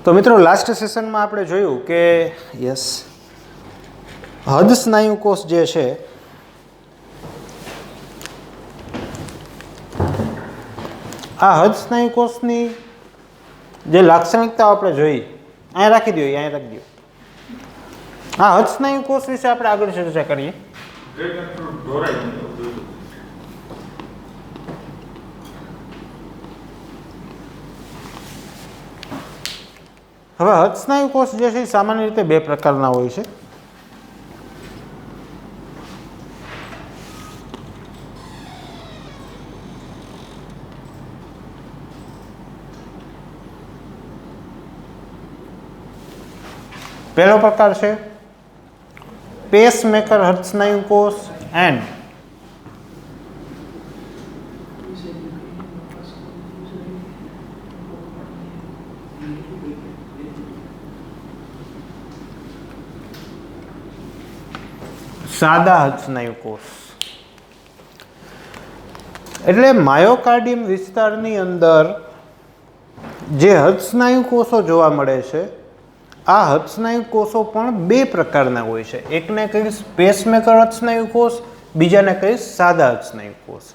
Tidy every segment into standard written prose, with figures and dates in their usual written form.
તો મિત્રો લાસ્ટ સેશનમાં આપણે જોયું કે યસ હદ સ્નાયુ કોષ જે છે આ હદ સ્નાયુ કોષની જે લાક્ષણિકતાઓ આપણે જોઈ અહીંયા રાખી દો, અહીંયા રાખી દો. આ હદ સ્નાયુ કોષ વિશે આપણે આગળ ચર્ચા કરીએ. હવે હદ સ્નાયુ કોષ જે છે સામાન્ય રીતે બે પ્રકારના હોય છે. પહેલો પ્રકાર છે પેસમેકર હદ સ્નાયુ કોષ એન્ડ સાદા હદ સ્નાયુ કોષ. એટલે માયોકાર્ડિયમ વિસ્તારની અંદર જે હદ સ્નાયુ કોષો જોવા મળે છે આ હદ સ્નાયુ કોષો પણ બે પ્રકારના હોય છે. એકને કહીશ પેસમેકર હદ સ્નાયુ કોષ, બીજાને કહીશ સાદા હદ સ્નાયુ કોષ.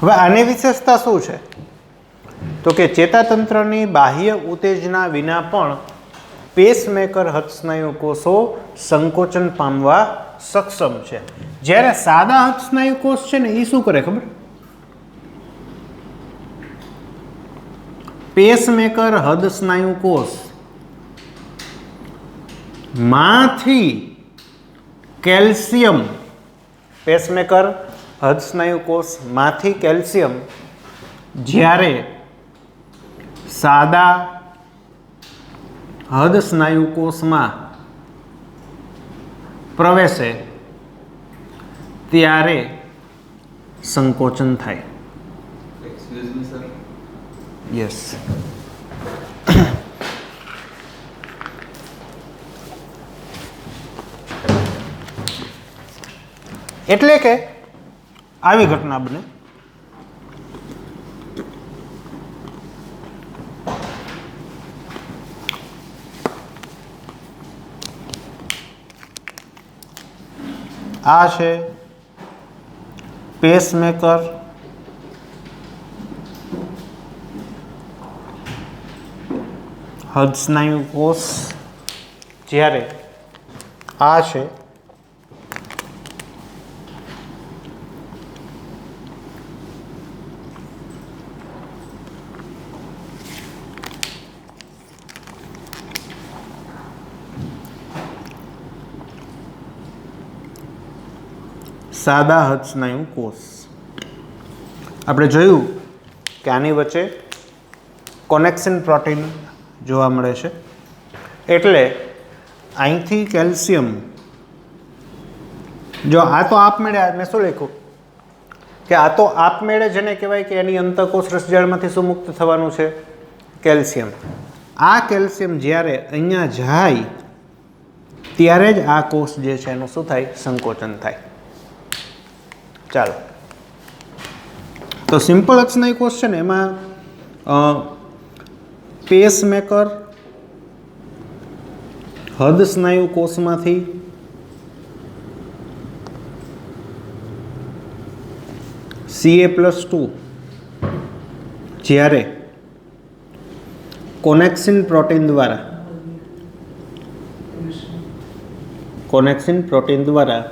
હવે આની વિશેષતા શું છે તો કે ચેતાતંત્રની બાહ્ય ઉત્તેજના વિના પણ પેસમેકર હદ સ્નાયુ કોષો સંકોચન પામવા સક્ષમ છે. જ્યારે સાદા હદ સ્નાયુ કોષ છે ને એ શું કરે ખબર? પેસમેકર હદ સ્નાયુ કોષ માંથી કેલ્શિયમ, પેસમેકર હદ સ્નાયુ કોષ માંથી કેલ્શિયમ જ્યારે સાદા હદ સ્નાયુ કોષમાં પ્રવેશે ત્યારે સંકોચન થાય. યસ. એટલે કે આવી ઘટના બને. આ છે પેસમેકર હદ સ્નાયુ કોષ, જ્યારે આ છે સાદા હદ સ્નાયુ કોષ. આપણે જોયું કે આની વચ્ચે કોનેક્શન પ્રોટીન જોવા મળે છે. એટલે અહીંથી કેલ્શિયમ, જો આ તો આપમેળે મેં શું લખ્યું કે આ તો આપમેળે જેને કહેવાય કે એની અંતઃકોષ રસજાળમાંથી શું મુક્ત થવાનું છે? કેલ્શિયમ. આ કેલ્શિયમ જ્યારે અહીંયા જાય ત્યારે જ આ કોષ જે છે એનું શું થાય? સંકોચન થાય. ચાલો, તો સિમ્પલ હદ સ્નાયુ કોષ છે ને એમાં પેસમેકર હદ સ્નાયુ કોષમાંથી Ca+2 જ્યારે કોનેક્સિન પ્રોટીન દ્વારા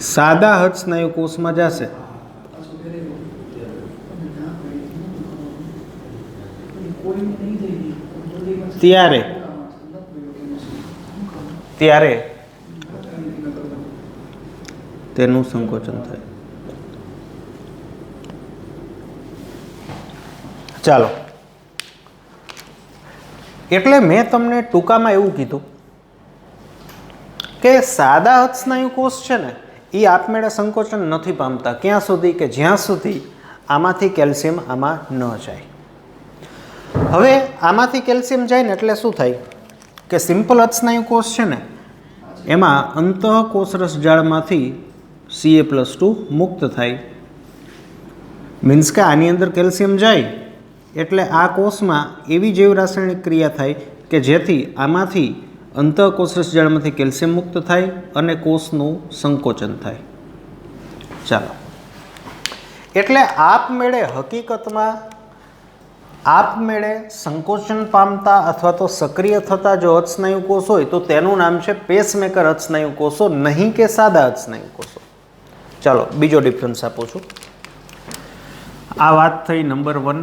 સાદા હદ સ્નાયુ કોષમાં જશે ત્યારે તેનું સંકોચન થાય. ચાલો, એટલે મેં તમને ટૂંકામાં એવું કીધું કે સાદા અર્ધસ્નાયુ કોષ છે ને એ આપમેળે સંકોચન નથી પામતા ક્યાં સુધી કે જ્યાં સુધી આમાંથી કેલ્શિયમ આમાં ન જાય. હવે આમાંથી કેલ્શિયમ જાય ને એટલે શું થાય કે સિમ્પલ અર્ધસ્નાયુ કોષ છે ને એમાં અંતઃકોષરસ જાળમાંથી Ca+2 મુક્ત થાય. મીન્સ કે આની અંદર કેલ્શિયમ જાય એટલે આ કોષમાં એવી જૈવ રાસાયણિક ક્રિયા થાય કે જેથી આમાંથી અંતઃકોષરસ જાળમાંથી કેલ્શિયમ મુક્ત થાય અને કોષનું સંકોચન થાય. ચાલો, એટલે આપમેળે હકીકતમાં આપમેળે સંકોચન પામતા અથવા તો સક્રિય થતા જો અર્ધસ્નાયુ કોષ હોય તો તેનું નામ છે પેસમેકર અર્ધસ્નાયુ કોષો, નહીં કે સાદા અર્ધસ્નાયુ કોષો. ચાલો, બીજો ડિફરન્સ આપું છું. આ વાત થઈ નંબર 1.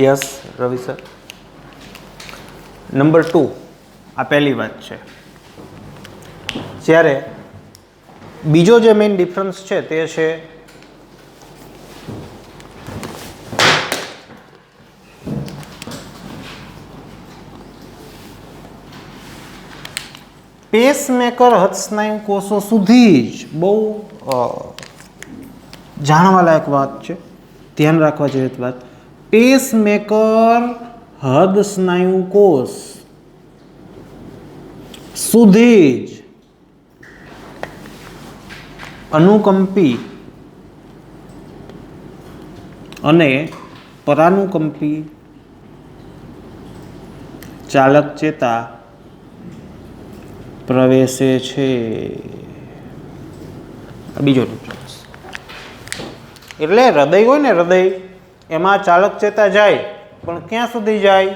યસ રવિ સર. નંબર 2, આ પહેલી વાત છે. જ્યારે બીજો જે મેઇન ડિફરન્સ છે તે છે પેસમેકર અર્ધસ્નાયુ કોષો સુધી જ બહુ જાણવાલાયક વાત છે, ધ્યાન રાખવા જેવી વાત. પેસમેકર અર્ધસ્નાયુ કોષ સુધી જ અનુકંપી અને પરાનુકંપી ચાલક ચેતા પ્રવેશે છે. બીજો ડિફરન્સ એટલે હૃદય હોય ને, હૃદય એમાં ચાલક ચેતા જાય પણ ક્યાં સુધી જાય?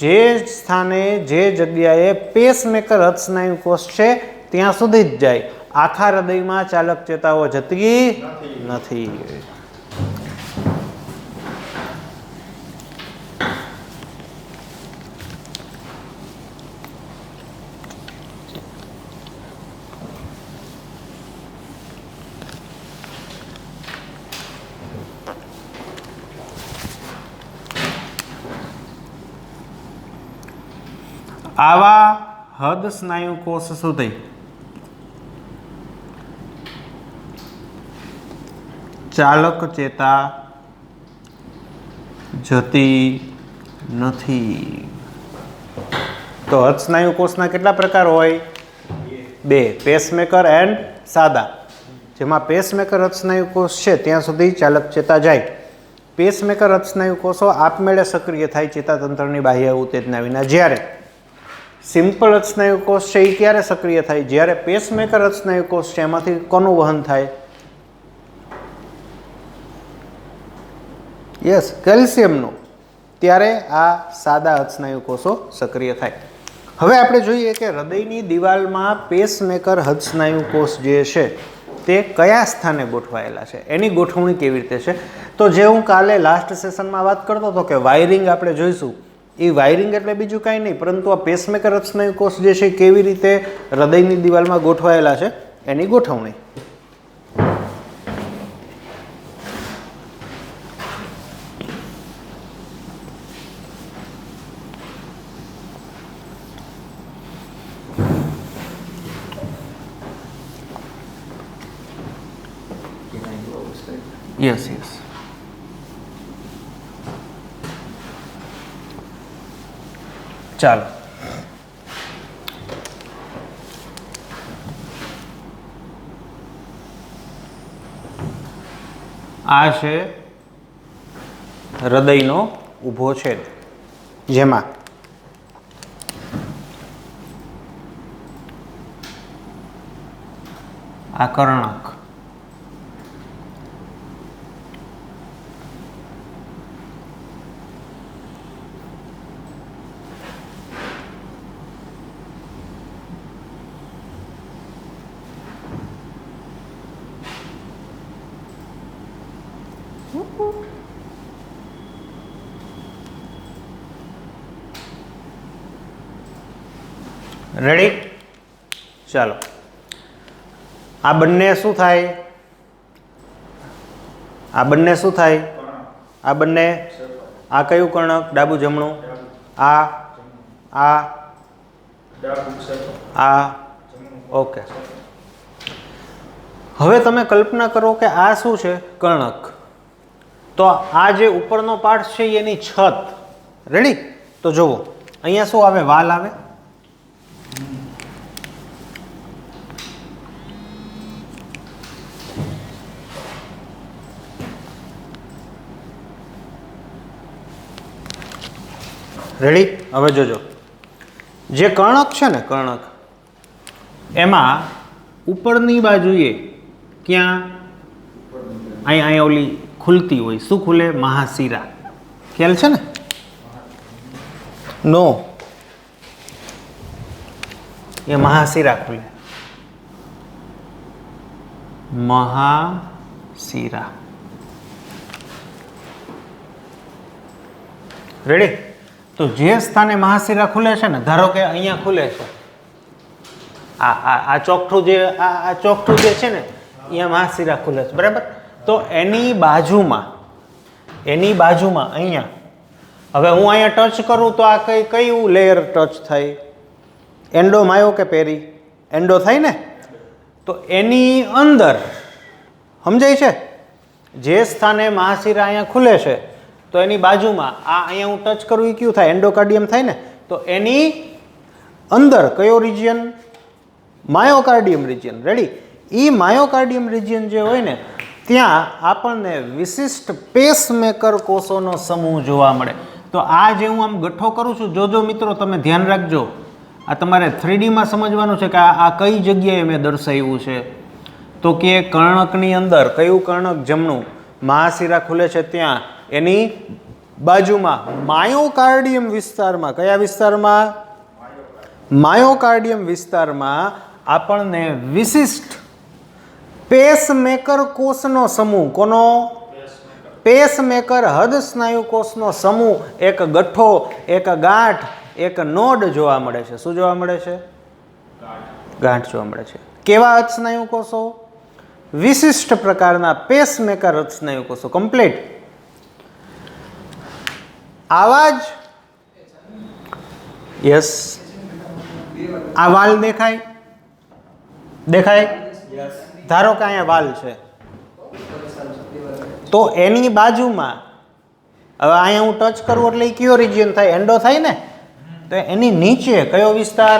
જે સ્થાને જે જગ્યાએ પેસમેકર અર્ધસ્નાયુ કોષ છે ત્યાં સુધી જ જાય. આખા હૃદયમાં ચાલક ચેતાઓ જતી નથી. આવા હૃદ સ્નાયુ કોષ સુધી ચાલક ચેતા જતી નથી. તો હૃદ સ્નાયુ કોષના કેટલા પ્રકાર હોય? 2, પેસમેકર એન્ડ સાદા. જેમાં પેસમેકર હૃદ સ્નાયુ કોષ છે ત્યાં સુધી ચાલક ચેતા જાય. પેસમેકર હૃદ સ્નાયુ કોષો આપમેળે સક્રિય થાય ચેતાતંત્રની બાહ્ય ઉત્તેજના વિના. જ્યારે સિમ્પલ હૃદ સ્નાયુ કોષ છે એ ક્યારે સક્રિય થાય? જ્યારે પેસમેકર હૃદ સ્નાયુ કોષ છે એમાંથી કોનું વહન થાય? યસ, કેલ્શિયમનું. ત્યારે આ સાદા હૃદ સ્નાયુ કોષો સક્રિય થાય. હવે આપણે જોઈએ કે હૃદયની દિવાલમાં પેસમેકર હૃદ સ્નાયુ કોષ જે છે તે કયા સ્થાને ગોઠવાયેલા છે, એની ગોઠવણી કેવી રીતે છે? તો જે હું કાલે લાસ્ટ સેશનમાં વાત કરતો હતો કે વાયરિંગ આપણે જોઈશું, એ વાયરિંગ એટલે બીજું કાંઈ નહીં પરંતુ આ પેસમેકર હૃદ સ્નાયુ કોષ જે છે કેવી રીતે હૃદયની દિવાલમાં ગોઠવાયેલા છે એની ગોઠવણી. Yes yes. ચાલો, આ છે હૃદયનો ઊભો છેદ, જેમાં આ કર્ણક રેડી. ચાલો, આ બંને શું થાય? આ બંને શું થાય? આ બંને, આ કયું કર્ણક? ડાબું જમણું? આ ઓકે. હવે તમે કલ્પના કરો કે આ શું છે? કર્ણક. તો આ જે ઉપરનો પાર્ટ છે એની છત. રેડી? તો જુઓ અહીંયા શું આવે? વાલ આવે. રેડી? હવે જોજો, જે કર્ણક છે ને, કર્ણક એમાં ઉપરની બાજુએ ક્યાં? અહીંયા ઓલી ખુલતી હોય. શું ખુલે? મહાશિરા. ખ્યાલ છે ને? નો, એ મહાશિરા ખુલે. મહાશિરા. રેડી? તો જે સ્થાને મહાશિરા ખુલે છે ને, ધારો કે અહીંયા ખુલે છે, આ ચોકઠું જે આ ચોકઠું જે છે ને અહીંયા મહાશિરા ખુલે છે, બરાબર? તો એની બાજુમાં અહીંયા, હવે હું અહીંયા ટચ કરું તો આ કયું લેયર ટચ થાય? એન્ડો માયો કે પેરી? એન્ડો થાય ને. તો એની અંદર સમજાય છે? જે સ્થાને મહાશિરા અહીંયા ખુલે છે તો એની બાજુમાં આ અહીંયા હું ટચ કરું એ કયું થાય? એન્ડોકાર્ડિયમ થાય ને. તો એની અંદર કયો રિજિયન? માયોકાર્ડિયમ રિજિયન. રેડી? એ માયોકાર્ડિયમ રિજિયન જે હોય ને ત્યાં આપણને વિશિષ્ટ પેસમેકર કોષોનો સમૂહ જોવા મળે. તો આ જે હું આમ ગઠ્ઠો કરું છું, જોજો મિત્રો, તમે ધ્યાન રાખજો, આ તમારે 3D માં સમજવાનું છે કે આ કઈ જગ્યાએ મેં દર્શાવ્યું છે. તો કે કર્ણકની અંદર કયું કર્ણક? જમણું. મહાશિરા ખુલે છે ત્યાં એની બાજુમાં માયોકાર્ડિયમ વિસ્તારમાં, કયા વિસ્તારમાં? માયોકાર્ડિયમ વિસ્તારમાં આપણને વિશિષ્ટ પેસમેકર કોષનો સમૂહ, કોનો? પેસમેકર હૃદ સ્નાયુ કોષનો સમૂહ, એક ગઠ્ઠો, એક ગાંઠ, એક નોડ જોવા મળે છે. શું જોવા મળે છે? ગાંઠ જોવા મળે છે. કેવા હૃદ સ્નાયુ કોષો? વિશિષ્ટ પ્રકારના પેસમેકર હૃદ સ્નાયુ કોષો. કમ્પ્લીટ. આવા જ યસ, આ વાલ દેખાય? દેખાય? ધારો કે અહીંયા વાલ છે, તો એની બાજુમાં, હવે અહીંયા હું ટચ કરું એટલે એ કયો રિજિયન થાય? એન્ડો થાય ને. તો એની નીચે કયો વિસ્તાર?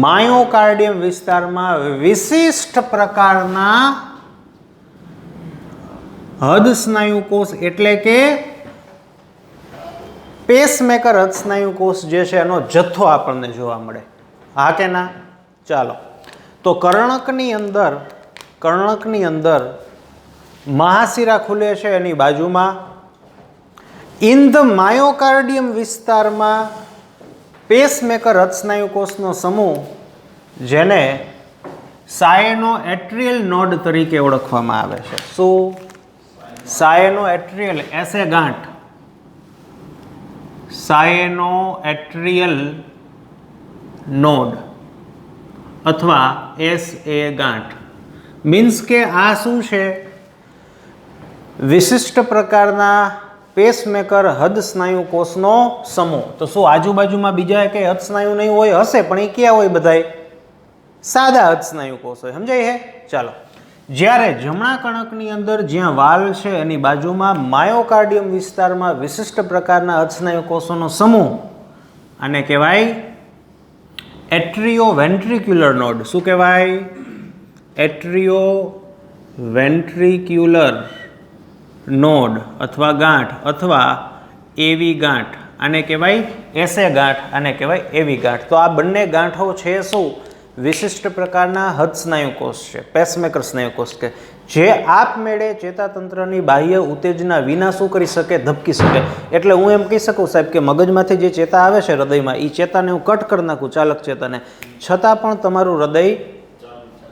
માયોકાર્ડિયમ વિસ્તારમાં વિશિષ્ટ પ્રકારના હૃદ સ્નાયુ કોષ, એટલે કે પેસમેકર હૃદ સ્નાયુ કોષ જે છે એનો જથ્થો આપણને જોવા મળે. હા કે ના? ચાલો, તો કર્ણકની અંદર મહાશિરા ખુલે છે એની બાજુમાં. ઇન ધ માયોકાર્ડિયમ વિસ્તારમાં પેસમેકર હૃદ સ્નાયુ કોષનો સમૂહ, જેને સાયનો એટ્રિયલ નોડ તરીકે ઓળખવામાં આવે છે. શું? સાયનો એટ્રિયલ, એસે ગાંઠ, સાયનો એટ્રિયલ નોડ અથવા SA ગાંઠ. મીન્સ કે આ શું છે? વિશિષ્ટ પ્રકારના પેસમેકર હૃદ સ્નાયુ કોષનો સમૂહ. તો શું આજુબાજુમાં બીજા કંઈ હૃદ સ્નાયુ નહીં હોય? હશે, પણ એ ક્યાં હોય? બધાય સાદા હૃદ સ્નાયુ કોષ હોય. સમજાય હે? ચાલો, જ્યારે જમણા કર્ણકની અંદર જ્યાં વાલ છે એની બાજુમાં માયોકાર્ડિયમ વિસ્તારમાં વિશિષ્ટ પ્રકારના હૃદ સ્નાયુ કોષોનો સમૂહ, આને કહેવાય એટ્રિયો વેન્ટ્રિક્યુલર નોડ. શું કહેવાય? એટ્રિયો વેન્ટ્રિક્યુલર નોડ અથવા ગાંઠ અથવા એવી ગાંઠ. આને કહેવાય એસે ગાંઠ, આને કહેવાય એવી ગાંઠ. તો આ બંને ગાંઠો છે શું? વિશિષ્ટ પ્રકારના હૃદ સ્નાયુ કોષ છે, પેસમેકર સ્નાયુ કોષ કે જે આપમેળે ચેતાતંત્રની બાહ્ય ઉત્તેજના વિના શું કરી શકે? ધબકી શકે. એટલે હું એમ કહી શકું સાહેબ કે મગજમાંથી જે ચેતા આવે છે હૃદયમાં, એ ચેતાને હું કટ કરી નાખું, ચાલક ચેતાને, છતાં પણ તમારું હૃદય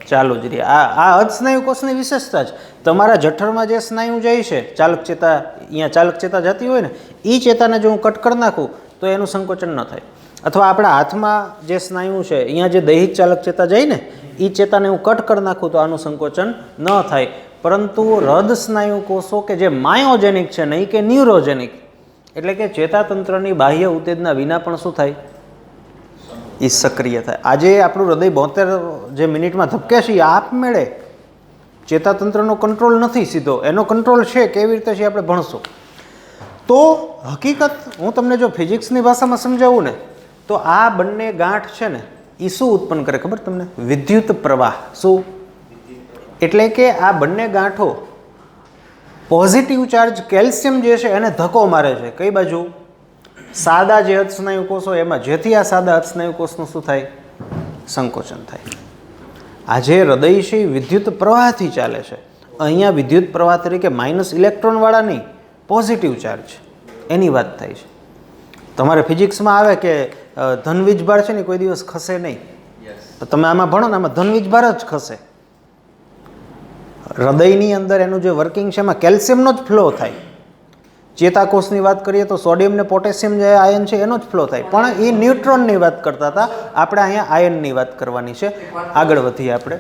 ચાલુ જ રહે. આ હૃદ સ્નાયુ કોષની વિશેષતા જ. તમારા જઠરમાં જે સ્નાયુ જાય છે, ચાલક ચેતા, અહીંયા ચાલક ચેતા જતી હોય ને, એ ચેતાને જો હું કટ કરી નાખું તો એનું સંકોચન ન થાય. અથવા આપણા હાથમાં જે સ્નાયુ છે, અહીંયા જે દૈહિક ચાલક ચેતા જાય ને, એ ચેતાને હું કટ કરી નાખું તો આનું સંકોચન ન થાય. પરંતુ હૃદ સ્નાયુ કોષો કે જે માયોજેનિક છે, નહીં કે ન્યુરોજેનિક, એટલે કે ચેતાતંત્રની બાહ્ય ઉત્તેજના વિના પણ શું થાય? એ સક્રિય થાય. આજે આપણું હૃદય 72 જે મિનિટમાં ધબકે છે, એ આપમેળે ચેતાતંત્રનો કંટ્રોલ નથી સીધો, એનો કંટ્રોલ છે. કેવી રીતે છે આપણે ભણશું. તો હકીકત હું તમને જો ફિઝિક્સની ભાષામાં સમજાવું ને, તો આ બંને ગાંઠ છે ને, એ શું ઉત્પન્ન કરે ખબર તમને? વિદ્યુત પ્રવાહ. શું? એટલે કે આ બંને ગાંઠો પોઝિટિવ ચાર્જ કેલ્શિયમ જે છે એને ધક્કો મારે છે. કઈ બાજુ? સાદા જે અર્ધસ્નાયુ કોષો એમાં, જેથી આ સાદા અર્ધસ્નાયુ કોષનું શું થાય? સંકોચન થાય. આ જે હૃદય છે એ વિદ્યુત પ્રવાહથી ચાલે છે. અહીંયા વિદ્યુત પ્રવાહ તરીકે માઇનસ ઇલેક્ટ્રોનવાળા નહીં, પોઝિટિવ ચાર્જ, એની વાત થાય છે. તમારે ફિઝિક્સમાં આવે કે ધન વીજભાર છે ને કોઈ દિવસ ખસે નહીં. તો તમે આમાં ભણો ને, આમાં ધન વીજભાર જ ખસે. હૃદયની અંદર એનું જે વર્કિંગ છે એમાં કેલ્શિયમનો જ ફ્લો થાય. ચેતાકોષની વાત કરીએ તો સોડિયમ ને પોટેશિયમ જે આયન છે એનો જ ફ્લો થાય. પણ એ ન્યુટ્રોનની વાત કરતા હતા, આપણે અહીંયા આયનની વાત કરવાની છે. આગળ વધીએ આપણે.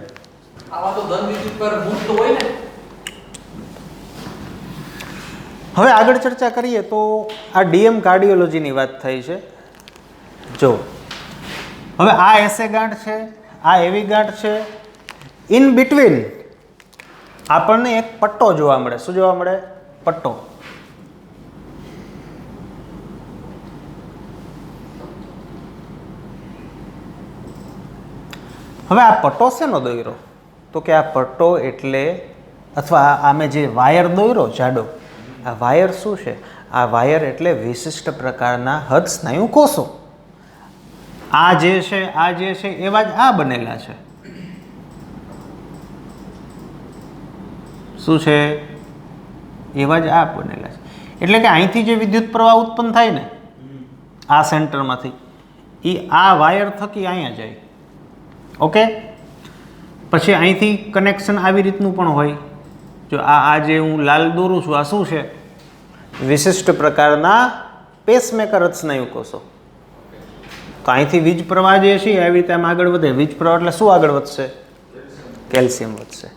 હવે આગળ ચર્ચા કરીએ તો આ ડીએમ કાર્ડિયોલોજીની વાત થઈ છે. જો હવે આ એસે ગાંઠ છે, આ એવી ગાંઠ છે. ઇન બિટવીન આપણને એક પટ્ટો જોવા મળે. શું જોવા મળે? પટ્ટો. હવે આ પટ્ટો શેનો દોર્યો? તો કે આ પટ્ટો એટલે, અથવા આમે જે વાયર દોર્યો જાડો, આ વાયર શું છે? આ વાયર એટલે વિશિષ્ટ પ્રકારના હૃદ સ્નાયુ કોષો. આ જે છે એવા જ આ બનેલા છે. શું છે? એવા જ આ બનેલા છે. એટલે કે અહીંથી જે વિદ્યુત પ્રવાહ ઉત્પન્ન થાય ને આ સેન્ટરમાંથી, એ આ વાયર થકી અહીંયા જાય. ઓકે. પછી અહીંથી કનેક્શન આવી રીતનું પણ હોય. જો આ જે હું લાલ દોરું છું, આ શું છે? વિશિષ્ટ પ્રકારના પેસમેકર રચનાયુ કોષો. તો અહીંથી વીજ પ્રવાહ જે છે આવી રીતે આમ આગળ વધે. વીજ પ્રવાહ એટલે શું આગળ વધશે? કેલ્શિયમ વધશે.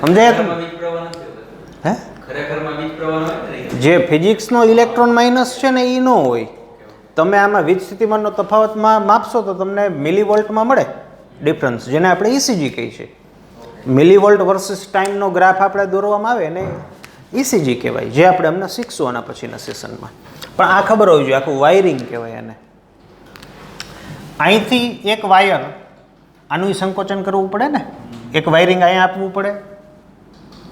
સમજાય તમે? હે? જે ફિઝિક્સનો ઇલેક્ટ્રોન માઇનસ છે ને એ ન હોય. તમે આમાં વીજ સ્થિતિમાનનો તફાવતમાં માપશો તો તમને મિલીવોલ્ટમાં મળે ડિફરન્સ, જેને આપણે ઇસીજી કહીએ છીએ. મિલીવોલ્ટ વર્સિસ ટાઈમનો ગ્રાફ આપણે દોરવામાં આવે ને ઇસીજી કહેવાય, જે આપણે હમણાં શીખશું આના પછીના સેશનમાં. પણ આ ખબર હોવી જોઈએ, આખું વાયરિંગ કહેવાય એને. અહીંથી એક વાયર, આનું સંકોચન કરવું પડે ને, એક વાયરિંગ અહીંયા આપવું પડે.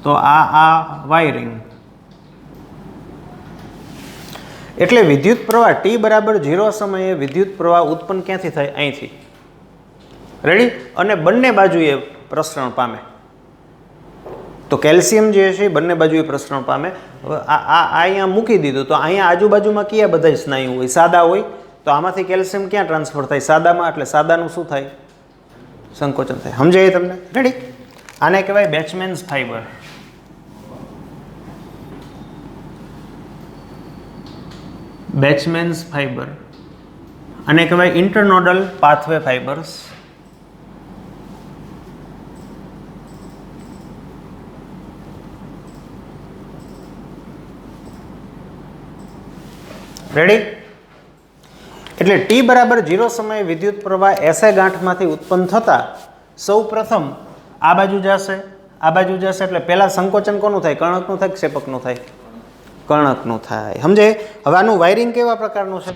તો આ વાયરિંગ એટલે વિદ્યુત પ્રવાહ T બરાબર 0 સમયે વિદ્યુત પ્રવાહ ઉત્પન્ન ક્યાંથી થાય? અહીંથી. રેડી? અને બંને બાજુએ પ્રસરણ પામે. તો કેલ્શિયમ જે છે બંને બાજુએ પ્રસરણ પામે. હવે આ અહીંયા મૂકી દીધું, તો અહીંયા આજુબાજુમાં કયા બધા સ્નાયુ હોય? સાદા હોય. તો આમાંથી કેલ્શિયમ ક્યાં ટ્રાન્સફર થાય? સાદામાં. એટલે સાદાનું શું થાય? સંકોચન થાય. સમજાય તમને? રેડી? આને કહેવાય બેચમેન્સ ફાઈબર. બેચમેન્સ ફાઈબર. આને કહેવાય ઇન્ટરનોડલ પાથવે ફાઈબર્સ. રેડી? એટલે T બરાબર 0 સમયે વિદ્યુત પ્રવાહ એસે ગાંઠમાંથી ઉત્પન્ન થતા સૌ પ્રથમ આ બાજુ જશે, આ બાજુ જશે. એટલે પહેલાં સંકોચન કોનું થાય? કર્ણકનું થાય કે ક્ષેપકનું થાય? કર્ણકનું થાય. સમજે? હવે આનું વાયરિંગ કેવા પ્રકારનું છે?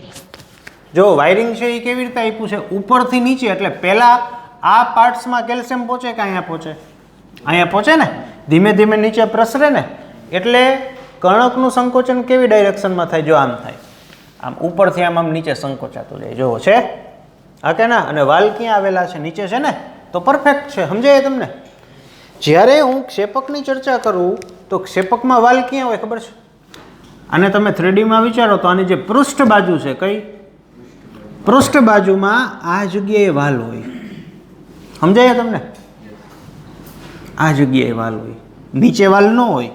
જો વાયરિંગ છે એ કેવી રીતે આપ્યું છે? ઉપરથી નીચે. એટલે પહેલાં આ પાર્ટ્સમાં કેલ્શિયમ પહોંચે કે અહીંયા પહોંચે? અહીંયા પહોંચે ને. ધીમે ધીમે નીચે પ્રસરે ને. એટલે કર્ણકનું સંકોચન કેવી ડાયરેક્શનમાં થાય? જો આમ થાય. આમ ઉપરથી આમ નીચે સંકોચાતું જાય. જોવો છે? હા કે ના? અને વાલ ક્યાં આવેલા છે? નીચે છે ને. તો પરફેક્ટ છે. સમજાય તમને? જ્યારે હું ક્ષેપકની ચર્ચા કરું તો ક્ષેપકમાં વાલ ક્યાં હોય ખબર છે? અને તમે 3Dમાં વિચારો તો આની જે પૃષ્ઠ બાજુ છે, કઈ પૃષ્ઠ બાજુમાં આ જગ્યાએ વાલ હોય. સમજાય તમને? આ જગ્યાએ વાલ હોય, નીચે વાલ ન હોય.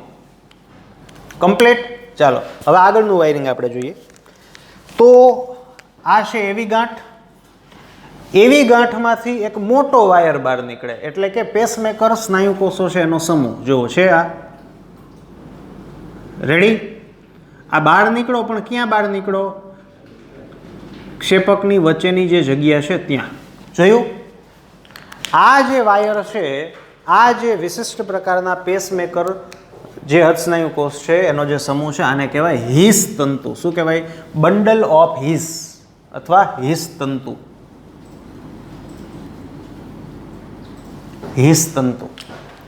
કમ્પ્લીટ. ચાલો હવે આગળનું વાયરિંગ આપણે જોઈએ. તો આ છે એવી ગાંઠ. એવી ગાંઠમાંથી એક મોટો વાયર બહાર નીકળે, એટલે કે પેસમેકર સ્નાયુકોષો છે એનો સમૂહ. જો છે આ રેડી. આ બહાર નીકળો, પણ ક્યાં બહાર નીકળો? ક્ષેપકની વચ્ચેની જે જગ્યા છે ત્યાં. જોયું? આ જે વાયર છે, આ જે વિશિષ્ટ પ્રકારના પેસમેકર જે હૃદસ્નાયુ કોષ છે એનો જે સમૂહ છે, આને કહેવાય હિસ તંતુ. શું કહેવાય? બંડલ ઓફ હિસ અથવા હિસ તંતુ. હિસ તંતુ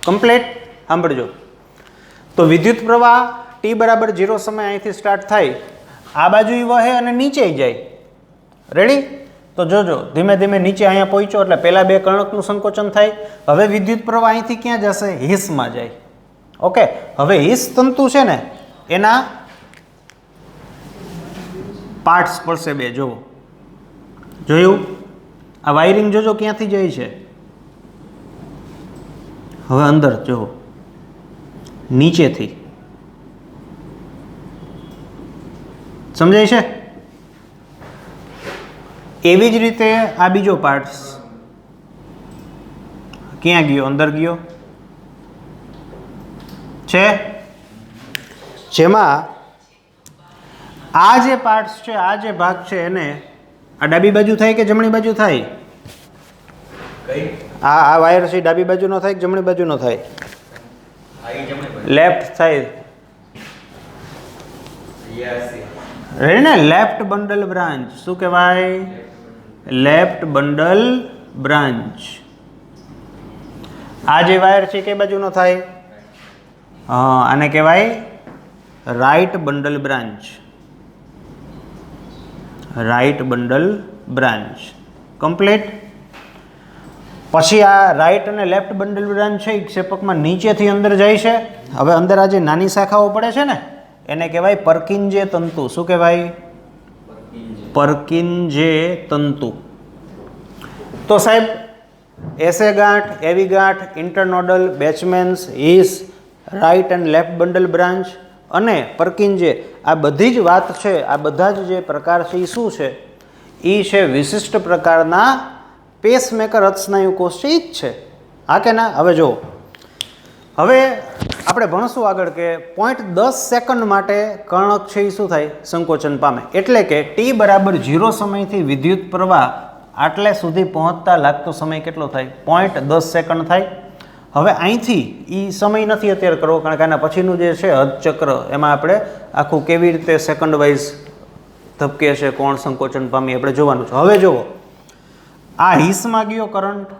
કમ્પ્લીટ. સાંભળજો. તો વિદ્યુત પ્રવાહ t બરાબર 0 સમય અહીંથી સ્ટાર્ટ થાય, આ બાજુ વહે અને નીચે જાય. રેડી? તો જોજો, ધીમે ધીમે નીચે અહીંયા પહોંચ્યો એટલે પહેલા બે કર્ણકનું સંકોચન થાય. હવે વિદ્યુત પ્રવાહ અહીંથી ક્યાં જશે? હિસમાં જાય. ઓકે. હવે હિસ તંતુ છે ને એના પાર્ટ્સ પડશે બે. જોવો, જોયું? આ વાયરિંગ જોજો ક્યાંથી જાય છે. હવે અંદર જોવો, નીચેથી. સમજાય છે? એવી જ રીતે આ બીજો પાર્ટ ક્યાં ગયો? અંદર ગયો છે. જેમાં આ જે પાર્ટ્સ છે, આ જે ભાગ છે એને આ ડાબી બાજુ થાય કે જમણી બાજુ થાય? આ વાયર છે ડાબી બાજુનો થાય કે જમણી બાજુનો થાય? લેફ્ટ થાય. રેડી ને? Left bundle branch. શું કહેવાય? Left bundle branch. આ જે વાયર છે કઈ બાજુનો થાય? હા, આને કહેવાય right bundle branch. Right bundle branch. Complete. પછી આ રાઈટ અને લેફ્ટ બંડલ બ્રાન્ચ છે એ ક્ષેપકમાં નીચેથી અંદર જાય છે. હવે અંદર આ જે નાની શાખાઓ પડે છે ને એને કહેવાય પર્કિન્જે તંતુ. શું કહેવાય? પર્કિન્જે તંતુ. તો સાહેબ, એસે ગાંઠ, એવી ગાંઠ, internodal, Bachmann's, His, right and left bundle branch અને પર્કિન્જે, આ બધી જ વાત છે, આ બધા જ જે પ્રકાર છે એ શું છે? એ છે વિશિષ્ટ પ્રકારના પેસમેકર હૃદસ્નાયુ કોષ છે. એ જ છે. હા કે ના? હવે જુઓ, હવે આપણે ભણશું આગળ કે 0.10 સેકન્ડ માટે કર્ણક છે એ શું થાય? સંકોચન પામે. એટલે કે t બરાબર 0 સમયથી વિદ્યુત પ્રવાહ આટલે સુધી પહોંચતા લાગતો સમય કેટલો થાય? 0.10 સેકન્ડ થાય. હવે અહીંથી એ સમય નથી અત્યારે કરવો, કારણ કે આના પછીનું જે છે હદચક્ર, એમાં આપણે આખું કેવી રીતે સેકન્ડ વાઇઝ ધબકે છે, કોણ સંકોચન પામી, આપણે જોવાનું છે. હવે જુઓ, આ હિસમાં ગયો કરંટ.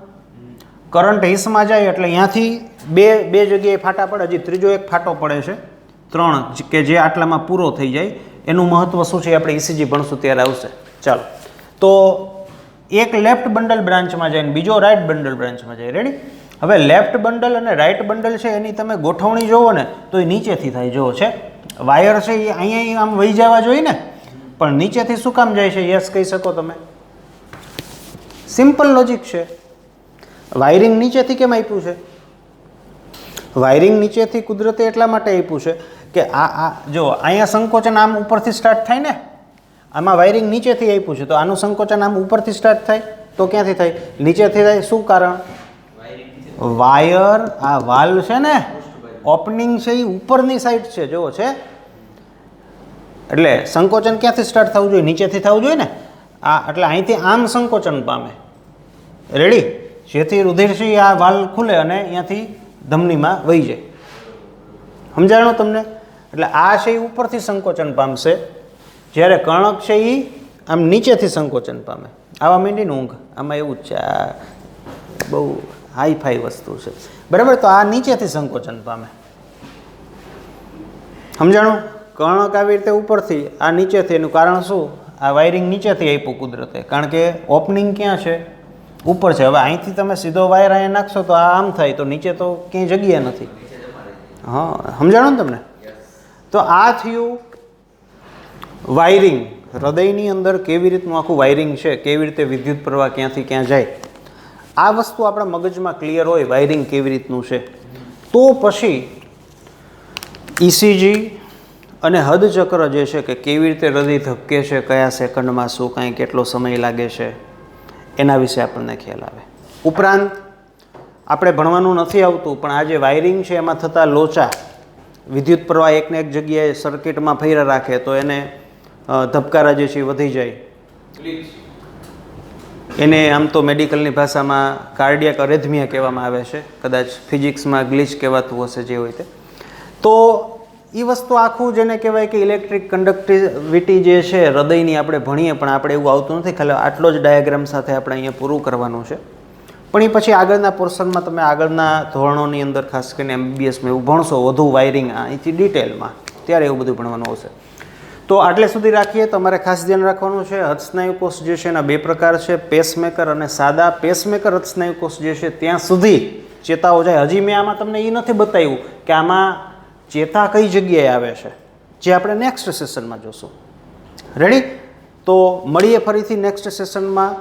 કરંટ હિસમાં જાય એટલે અહીંયાથી બે જગ્યાએ ફાટા પડે. હજી ત્રીજો એક ફાટો પડે છે. 3 કે જે આટલામાં પૂરો થઈ જાય. એનું મહત્વ શું છે આપણે ECG ભણશું ત્યારે આવશે. ચાલો, તો એક લેફ્ટ બંડલ બ્રાન્ચમાં જાય ને બીજો રાઈટ બંડલ બ્રાન્ચમાં જાય. રેડી? હવે લેફ્ટ બંડલ અને રાઈટ બંડલ છે એની તમે ગોઠવણી જોવો ને તો એ નીચેથી થાય. જોવો છે વાયર છે એ અહીંયા આમ વહી જવા જોઈએ ને, પણ નીચેથી શું કામ જાય છે? યસ કહી શકો તમે? સિમ્પલ લોજિક છે. વાયરિંગ નીચેથી કેમ આપ્યું છે? વાયરિંગ નીચેથી કુદરતે એટલા માટે આપ્યું છે કે આ જો અહીંયા સંકોચન આમ ઉપરથી સ્ટાર્ટ થાય ને, આમાં વાયરિંગ નીચેથી આપ્યું છે, તો આનું સંકોચન આમ ઉપરથી સ્ટાર્ટ થાય તો ક્યાંથી થાય? નીચેથી થાય. શું કારણ? વાયર આ વાલ્વ છે ને, ઓપનિંગ છે એ ઉપરની સાઈડ છે. જોવો છે, એટલે સંકોચન ક્યાંથી સ્ટાર્ટ થવું જોઈએ? નીચેથી થવું જોઈએ ને. આ એટલે અહીંથી આમ સંકોચન પામે. રેડી? જેથી રુધિર છે આ વાલ્વ ખુલે અને અહીંયાથી ધમનીમાં વહી જાય. સમજાણું તમને? એટલે આ છે એ ઉપરથી સંકોચન પામશે, જ્યારે કર્ણક છે એ આમ નીચેથી સંકોચન પામે. આવા માંડીને ઊંઘ, આમાં એવું જ છે. આ બહુ હાઈફાઈ વસ્તુ છે. બરાબર? તો આ નીચેથી સંકોચન પામે. સમજાણું? કર્ણક આવી રીતે ઉપરથી, આ નીચેથી. એનું કારણ શું? આ વાયરિંગ નીચેથી આપ્યું કુદરતે, કારણ કે ઓપનિંગ ક્યાં છે? ઉપર છે. હવે અહીંથી તમે સીધો વાયર અહીંયા નાખશો તો આ આમ થાય, તો નીચે તો ક્યાંય જગ્યા નથી. હા, સમજાણું ને તમને? તો આ થયું વાયરિંગ. હૃદયની અંદર કેવી રીતનું આખું વાયરિંગ છે, કેવી રીતે વિદ્યુત પ્રવાહ ક્યાંથી ક્યાં જાય, આ વસ્તુ આપણા મગજમાં ક્લિયર હોય વાયરિંગ કેવી રીતનું છે. તો પછી ECG અને હદચક્ર જે છે કે કેવી રીતે હૃદય ધબકે છે, કયા સેકન્ડમાં શું કાંઈ કેટલો સમય લાગે છે, એના વિશે આપણને ખ્યાલ આવે. ઉપરાંત આપણે ભણવાનું નથી આવતું પણ આ જે વાયરિંગ છે એમાં થતા લોચા, વિદ્યુત પ્રવાહ એકને એક જગ્યાએ સર્કિટમાં ફેરા રાખે તો એને ધબકારા જે છે એ વધી જાય. એને આમ તો મેડિકલની ભાષામાં કાર્ડિયાક અરેધમિયા કહેવામાં આવે છે, કદાચ ફિઝિક્સમાં ગ્લિચ કહેવાતું હશે જે હોય તે. તો એ વસ્તુ આખું જેને કહેવાય કે ઇલેક્ટ્રિક કંડક્ટિવિટી જે છે હૃદયની આપણે ભણીએ પણ આપણે એવું આવતું નથી, ખાલી આટલો જ ડાયાગ્રામ સાથે આપણે અહીંયા પૂરું કરવાનું છે. પણ એ પછી આગળના પોર્શનમાં તમે આગળના ધોરણોની અંદર ખાસ કરીને MBBSમાં એવું ભણશો વધુ વાયરિંગ અહીંથી ડિટેલમાં, ત્યારે એવું બધું ભણવાનું આવશે. તો આટલે સુધી રાખીએ. તમારે ખાસ ધ્યાન રાખવાનું છે હૃદસ્નાયુકોષ જે છે એના બે પ્રકાર છે, પેસમેકર અને સાદા. પેસમેકર હૃદસ્નાયુકોષ જે છે ત્યાં સુધી ચેતાઓ જાય. હજી મેં આમાં તમને એ નથી બતાવ્યું કે આમાં ચેતા કઈ જગ્યાએ આવે છે, જે આપણે નેક્સ્ટ સેશનમાં જોશું. રેડી? તો મળીએ ફરીથી નેક્સ્ટ સેશનમાં.